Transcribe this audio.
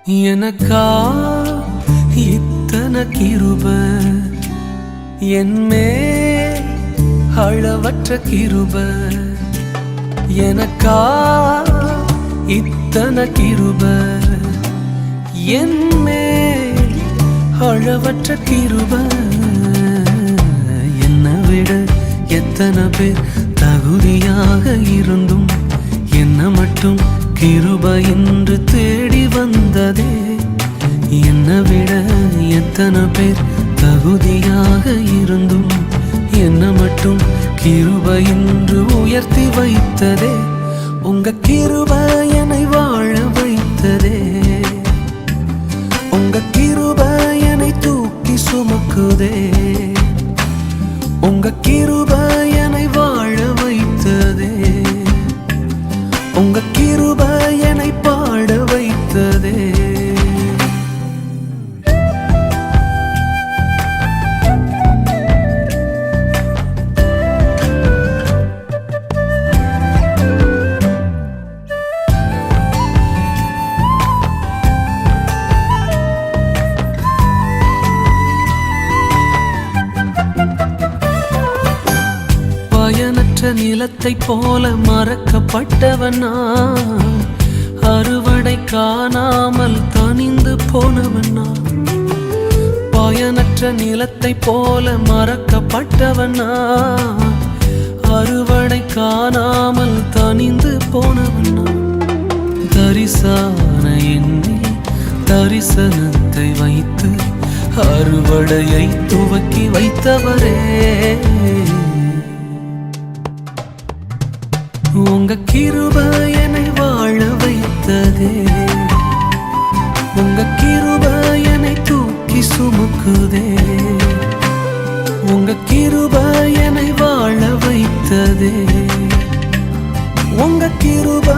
எனக்கா இத்தனை கிருப என்மே அளவற்ற கிருப எனக்கா இத்தனை கிருப என்மே அளவற்ற கிருப என்னை விட எத்தனை பேர் தகுதியாக இருந்தும் என்ன மட்டும் கிருப என்று தேடி வந்ததே. என்னை விட எத்தனை பேர் தகுதியாக இருந்தும் என்ன மட்டும் கிருப என்று உயர்த்தி வைத்ததே. உங்க கிருப என்னை வாழ வைத்ததே. உங்க கிருப என்னை தூக்கி சுமக்குதே. உங்க கிருப என்னை வாழ வைத்ததே. உங்க கிருப என்னை பாட வைத்ததே. பயனற்ற நிலத்தை போல மறக்கப்பட்டவனா, அறுவடை காணாமல் தனிந்து போனவனா. பயனற்ற நிலத்தை போல மறக்கப்பட்டவனா, அறுவடை காணாமல் தனிந்து போனவனா. தரிசான எண்ணில் தரிசனத்தை வைத்து அறுவடையை துவக்கி வைத்தவரே. உங்க கிருப என்னை வாழ வைத்ததே. உங்க கிருப என்னை தூக்கி சுமக்குதே. உங்க கிருப என்னை வாழ வைத்ததே. உங்க கிருப